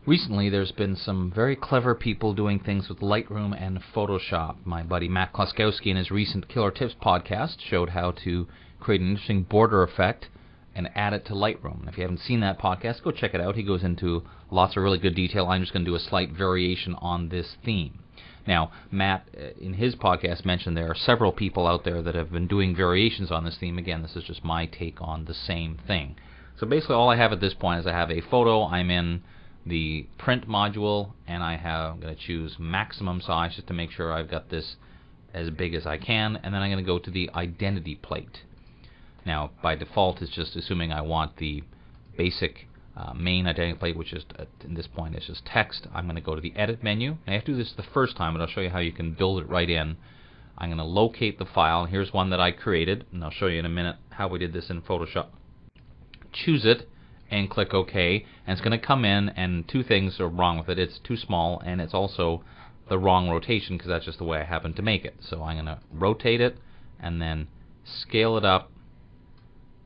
Recently, there's been some very clever people doing things with Lightroom and Photoshop. My buddy Matt Kloskowski in his recent Killer Tips podcast showed how to create an interesting border effect and add it to Lightroom. And if you haven't seen that podcast, go check it out. He goes into lots of really good detail. I'm just going to do a slight variation on this theme. Now, Matt, in his podcast, mentioned there are several people out there that have been doing variations on this theme. Again, this is just my take on the same thing. So basically all I have at this point is I have a photo. I'm in the print module, and I'm going to choose maximum size just to make sure I've got this as big as I can, and then I'm going to go to the identity plate. Now, by default, it's just assuming I want the basic main identity plate, which is at this point is just text. I'm going to go to the edit menu. Now, I have to do this the first time, but I'll show you how you can build it right in. I'm going to locate the file. Here's one that I created, and I'll show you in a minute how we did this in Photoshop. Choose it and click OK, and it's going to come in, and two things are wrong with it. It's too small, and it's also the wrong rotation because that's just the way I happen to make it. So I'm going to rotate it and then scale it up,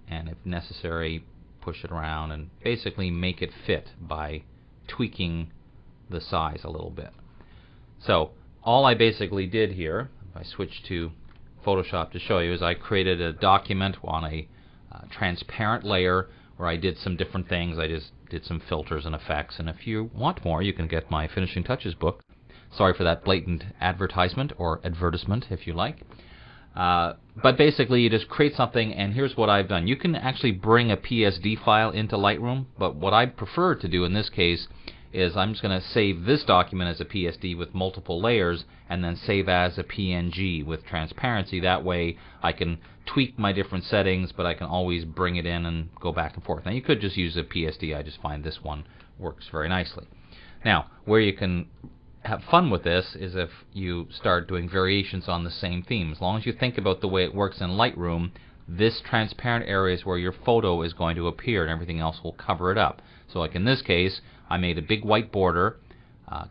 and if necessary push it around and basically make it fit by tweaking the size a little bit. So all I basically did here, if I switch to Photoshop to show you, is I created a document on a transparent layer where I did some different things. I just did some filters and effects, and if you want more, you can get my Finishing Touches book. Sorry for that blatant advertisement, or advertisement if you like. But basically you just create something, and here's what I've done. You can actually bring a PSD file into Lightroom, but what I prefer to do in this case is I'm just going to save this document as a PSD with multiple layers, and then save as a PNG with transparency. That way I can tweak my different settings, but I can always bring it in and go back and forth. Now you could just use a PSD. I just find this one works very nicely. Now, where you can have fun with this is if you start doing variations on the same theme. As long as you think about the way it works in Lightroom, this transparent area is where your photo is going to appear, and everything else will cover it up. So like in this case, I made a big white border,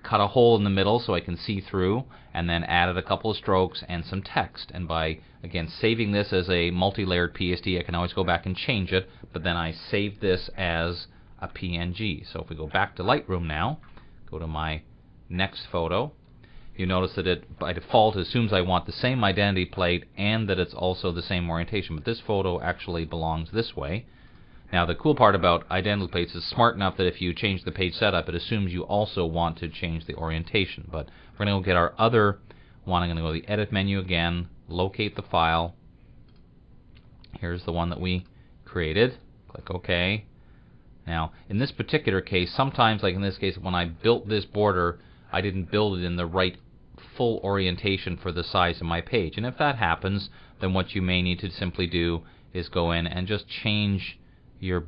cut a hole in the middle so I can see through, and then added a couple of strokes and some text. And by, again, saving this as a multi-layered PSD, I can always go back and change it, but then I saved this as a PNG. So if we go back to Lightroom now, go to my next photo, you notice that it by default assumes I want the same identity plate and that it's also the same orientation, but this photo actually belongs this way. Now the cool part about identity plates is smart enough that if you change the page setup, it assumes you also want to change the orientation. But we're going to go get our other one. I'm going to go to the edit menu again, locate the file. Here's the one that we created. Click OK. Now in this particular case, sometimes, like in this case, when I built this border, I didn't build it in the right full orientation for the size of my page. And if that happens, then what you may need to simply do is go in and just change your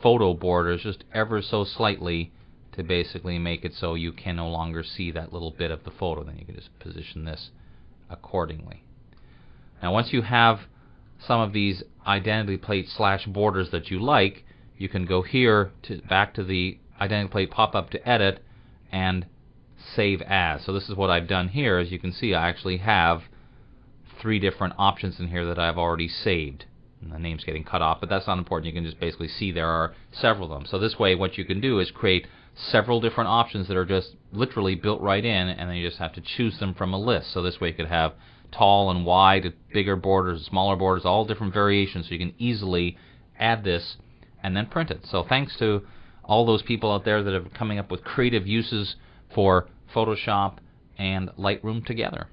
photo borders just ever so slightly to basically make it so you can no longer see that little bit of the photo. Then you can just position this accordingly. Now once you have some of these identity plate / borders that you like, you can go here to back to the identity plate pop-up to edit and save as. So this is what I've done here. As you can see, I actually have 3 different options in here that I've already saved. And the name's getting cut off, but that's not important. You can just basically see there are several of them. So this way what you can do is create several different options that are just literally built right in, and then you just have to choose them from a list. So this way you could have tall and wide, bigger borders, smaller borders, all different variations, so you can easily add this and then print it. So thanks to all those people out there that are coming up with creative uses for Photoshop and Lightroom together.